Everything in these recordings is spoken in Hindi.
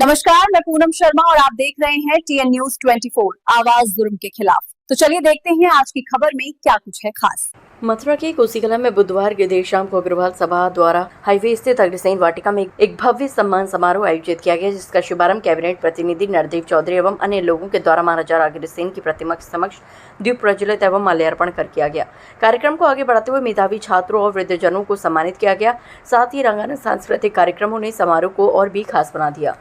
नमस्कार, मैं पूनम शर्मा और आप देख रहे हैं TN News 24 आवाज जुर्म के खिलाफ। तो चलिए देखते हैं आज की खबर में क्या कुछ है खास। मथुरा के कोसीकला में बुधवार की देर शाम को अग्रवाल सभा द्वारा हाईवे स्थित अग्रसेन वाटिका में एक भव्य सम्मान समारोह आयोजित किया गया, जिसका शुभारंभ कैबिनेट प्रतिनिधि नरदेव चौधरी एवं अन्य लोगों के द्वारा महाराजा अग्रसेन की प्रतिमा के समक्ष दीप प्रज्वलित एवं माल्यार्पण कर किया गया। कार्यक्रम को आगे बढ़ाते हुए मेधावी छात्रों और वृद्धजनों को सम्मानित किया गया। साथ ही रंगारंग सांस्कृतिक कार्यक्रमों ने समारोह को और भी खास बना दिया।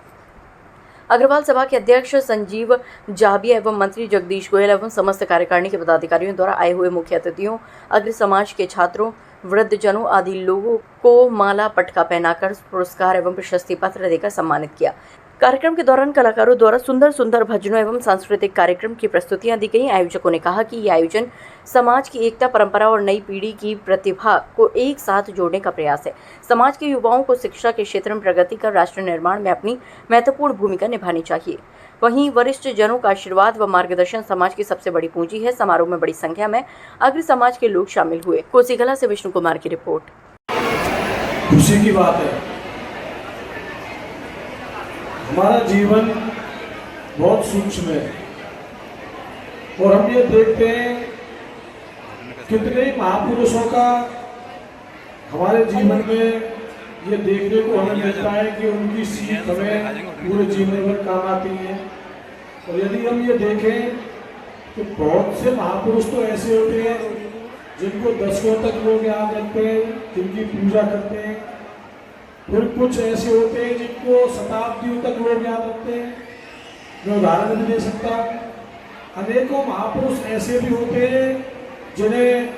अग्रवाल सभा के अध्यक्ष संजीव जाबिया एवं मंत्री जगदीश गोयल एवं समस्त कार्यकारिणी के पदाधिकारियों द्वारा आए हुए मुख्य अतिथियों, अग्र समाज के छात्रों, वृद्धजनों आदि लोगों को माला पटका पहनाकर पुरस्कार एवं प्रशस्ति पत्र देकर सम्मानित किया। कार्यक्रम के दौरान कलाकारों द्वारा सुंदर भजनों एवं सांस्कृतिक कार्यक्रम की प्रस्तुतियां दी गई। आयोजकों ने कहा कि ये आयोजन समाज की एकता, परंपरा और नई पीढ़ी की प्रतिभा को एक साथ जोड़ने का प्रयास है। समाज के युवाओं को शिक्षा के क्षेत्र में प्रगति कर राष्ट्र निर्माण में अपनी महत्वपूर्ण भूमिका निभानी चाहिए। वहीं वरिष्ठ जनों का आशीर्वाद व मार्गदर्शन समाज की सबसे बड़ी पूंजी है। समारोह में बड़ी संख्या में अग्र समाज के लोग शामिल हुए। कोसीकला से विष्णु कुमार की रिपोर्ट। खुशी की बात है, हमारा जीवन बहुत सूक्ष्म है और हम ये देखते हैं कितने महापुरुषों का हमारे जीवन में ये देखने को हमें मिलता है कि उनकी सीख हमें पूरे जीवन भर काम आती है। और यदि हम ये देखें तो बहुत से महापुरुष तो ऐसे होते हैं जिनको दशकों तक लोग याद रखते हैं, जिनकी पूजा करते हैं। फिर कुछ ऐसे होते हैं जिनको शताब्दियों तक लोग याद रखते हैं। मैं उदाहरण भी दे सकता हूँ, अनेकों महापुरुष ऐसे भी होते हैं जिन्हें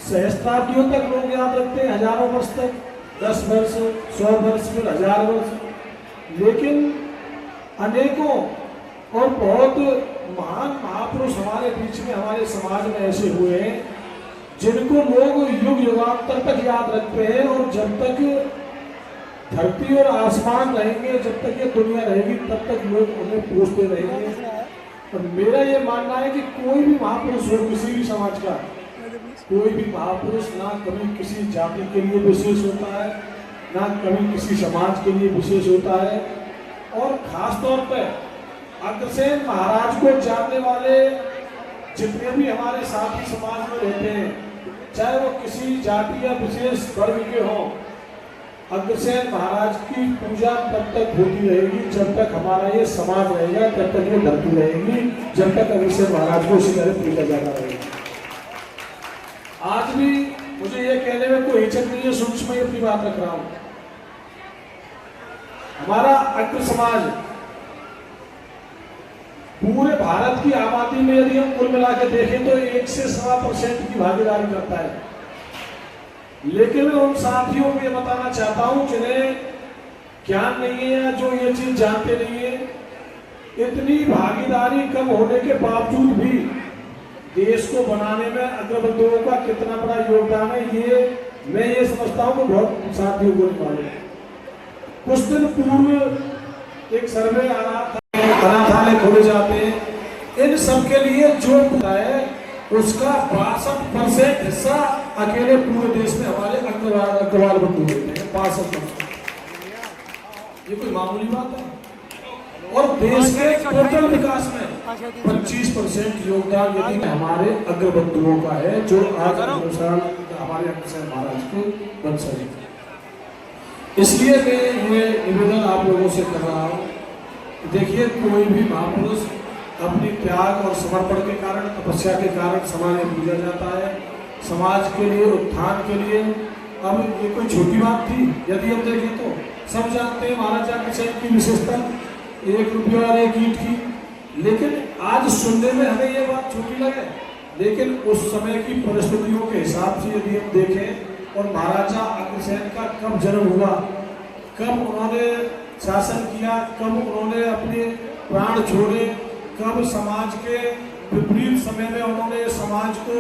सहस्त्राब्दियों तक लोग याद रखते हैं, हजारों वर्ष तक, 10 वर्ष, 100 वर्ष, फिर 1000 वर्ष। लेकिन अनेकों और बहुत महान महापुरुष हमारे बीच में, हमारे समाज में ऐसे हुए हैं जिनको लोग युग युगांतर तक याद रखते हैं। और जब तक धरती और आसमान रहेंगे, जब तक ये दुनिया रहेगी, तब तक लोग उन्हें पूछते रहेंगे। और मेरा ये मानना है कि कोई भी महापुरुष हो किसी भी समाज का, कोई भी महापुरुष ना कभी किसी जाति के लिए विशेष होता है, ना कभी किसी समाज के लिए विशेष होता है। और खास तौर पर अग्रसेन महाराज को जानने वाले जितने भी हमारे साथी समाज में रहते हैं, चाहे वो किसी जाति या विशेष वर्ग के हों, अग्रसेन महाराज की पूजा तब तक होती रहेगी जब तक हमारा ये समाज रहेगा, तब तक ये धरती रहेगी, जब तक अग्रसेन महाराज को उसी तरह पूजा जाता रहेगा। आज भी मुझे ये कहने में कोई हिचक नहीं है, सूक्ष्म अपनी बात रख रहा हूं। हमारा अग्र समाज पूरे भारत की आबादी में यदि हम कुल मिला के देखें तो 1 से 1.25% की भागीदारी करता है। लेकिन मैं उन साथियों को ये बताना चाहता हूं जिन्हें ज्ञान नहीं है या जो ये चीज जानते नहीं है, इतनी भागीदारी कम होने के बावजूद भी देश को बनाने में अग्रबंधुओं का कितना बड़ा योगदान है, ये मैं ये समझता हूं कि बहुत साथियों को नहीं मालूम। कुछ दिन पूर्व एक सर्वे आ रहा था, अनाथालय खोले जाते हैं, इन सब के लिए जो है उसका 62% हिस्सा अकेले पूरे देश में हमारे अग्रवाल बंधु होते हैं। 62%, ये कोई मामूली बात है। और देश के टोटल विकास में 25% योगदान यदि हमारे अग्रबंधुओं का है, जो आज हमारे अग्रसेन महाराज के वंशज हैं। इसलिए मैं ये निवेदन आप लोगों से कर रहा हूँ, देखिए कोई भी महापुरुष अपनी त्याग और समर्पण के कारण, तपस्या के कारण समाज में पूजा जाता है, समाज के लिए, उत्थान के लिए। अब ये कोई छोटी बात थी? यदि हम देखें तो सब जानते हैं महाराजा अग्रसेन की विशेषता 1 रुपया और 1 ईंट की। लेकिन आज सुनने में हमें ये बात छोटी लगे, लेकिन उस समय की परिस्थितियों के हिसाब से यदि हम देखें, और महाराजा अग्रसेन का कब जन्म हुआ, कब उन्होंने शासन किया, कब उन्होंने अपने प्राण छोड़े, कब समाज के विपरीत समय में उन्होंने समाज को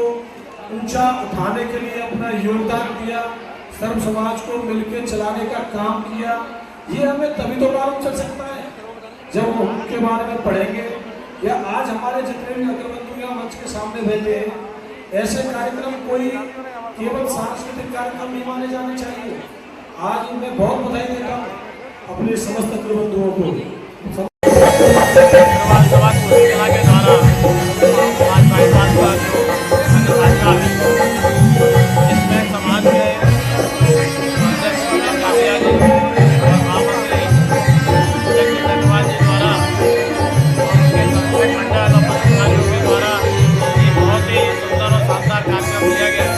ऊंचा उठाने के लिए अपना योगदान दिया, सर्व समाज को मिलकर चलाने का काम किया, ये हमें तभी तो मालूम चल सकता है जब हम उनके बारे में पढ़ेंगे। या आज हमारे जितने भी अग्रबंधु या मंच के सामने बैठे हैं, ऐसे कार्यक्रम कोई केवल सांस्कृतिक कार्यक्रम नहीं माने जाने चाहिए। आज मैं बहुत बधाई देता हूँ अपने समस्त अग्रबंधुओं को समाज सभा को जिला के द्वारा आज बाईपास का जो कार्यक्रम है इसमें समाज के अध्यक्ष रमेश कालिया जी और महामंत्री जगदीश अग्रवाल जी द्वारा और उनके संयोजक मंडल और पदाधिकारियों के द्वारा ये बहुत ही सुंदर और शानदार कार्यक्रम किया गया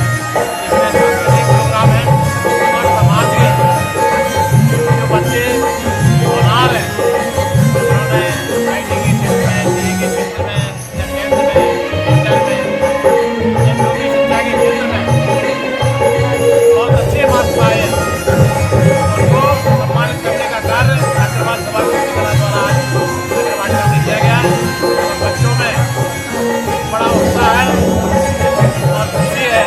जिसमें सांस्कृतिक प्रोग्राम है और समाज के जो बच्चे होनहार हैं उन्होंने आईटी के क्षेत्र में, सीए के क्षेत्र में, या 10th में, इंटर में, या जो भी शिक्षा के क्षेत्र में बहुत अच्छे मार्क्स पाए हैं उनको सम्मानित करने का कार्य अग्रवाल सभा द्वारा आज अग्रवाल में किया गया है। बच्चों में बड़ा उत्साह है और खुशी है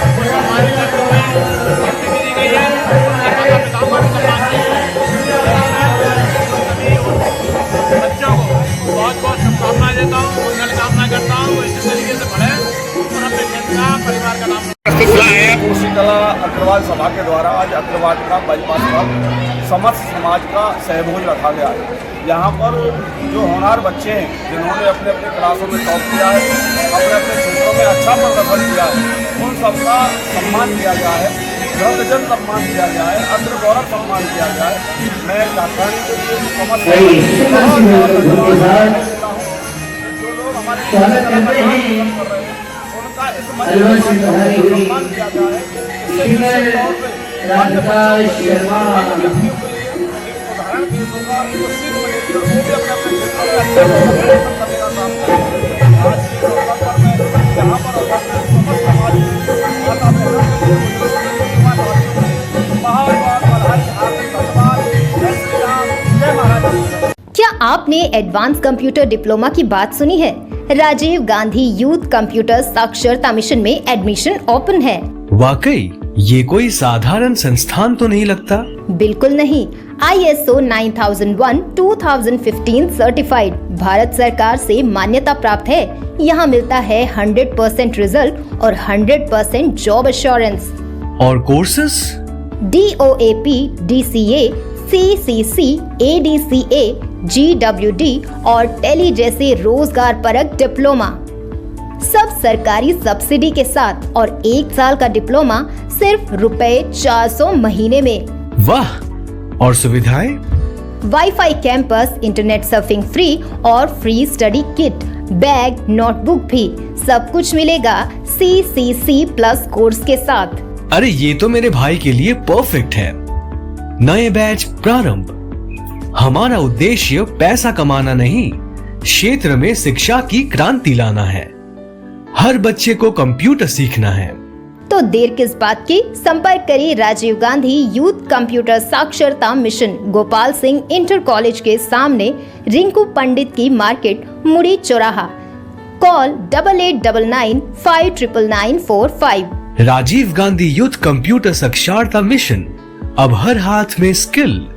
उनको सम्मानित करते हुए गिफ्ट भी दी गई है, उनके माता पिताओं का भी सम्मान किया है। बच्चों को बहुत बहुत शुभकामनाएं देता हूँ, मंगल कामना करता हूँ, वो इसी तरीके से बढ़े और अपने क्षेत्र का परिवार का नाम कला अग्रवाल सभा के द्वारा आज अग्रवाल का बाईपास पर समस्त समाज का सहयोग रखा गया है। यहाँ पर जो होनहार बच्चे हैं जिन्होंने अपने अपने क्लासों में टॉप किया है, अपने अपने क्षेत्रों में अच्छा प्रदर्शन किया है, उन सबका सम्मान किया गया है, वृद्धजन सम्मान किया गया है, अग्र गौरव सम्मान किया गया है। मैं कारखाने के लिए समस्त जो लोग हमारे कर रहे हैं उनका इस मंच पर सम्मान किया गया है। इससे निश्चित तौर पे राज्य उदाहरण पेश होगा, उनको सीख मिलेगी और वो भी अपने अपने क्षेत्रों में अच्छा प्रदर्शन करने का काम करेंगे। आज के अवसर पर मैं यहाँ पर समस्त समाज माता बहनों के लिए बहुत बहुत बधाई, हार्दिक धन्यवाद। जय श्री राम, जय महाराज। क्या आपने एडवांस कंप्यूटर डिप्लोमा की बात सुनी है? राजीव गांधी यूथ कंप्यूटर साक्षरता मिशन में एडमिशन ओपन है। वाकई ये कोई साधारण संस्थान तो नहीं लगता? बिल्कुल नहीं। ISO 9001:2015 सर्टिफाइड, भारत सरकार से मान्यता प्राप्त है। यहाँ मिलता है 100% रिजल्ट और 100% जॉब एश्योरेंस। और courses? DOAP, DCA, CCC, ADCA, GWD और टेली जैसे रोजगार परक डिप्लोमा, सब सरकारी सब्सिडी के साथ और 1 साल का डिप्लोमा सिर्फ ₹400 महीने में। वाह! और सुविधाएं? Wifi campus, internet surfing free और free study kit, bag, notebook भी सब कुछ मिलेगा CCC प्लस कोर्स के साथ। अरे ये तो मेरे भाई के लिए परफेक्ट है। नए बैच प्रारंभ। हमारा उद्देश्य पैसा कमाना नहीं, क्षेत्र में शिक्षा की क्रांति लाना है। हर बच्चे को कंप्यूटर सीखना है। तो देर किस बात की? संपर्क करिए राजीव गांधी यूथ कंप्यूटर साक्षरता mission, Gopal Singh inter college के सामने, रिंकू पंडित की मार्केट, मुड़ी चौराहा। Call 8899599945। Rajiv Gandhi youth computer साक्षरता मिशन, अब हर हाथ में स्किल।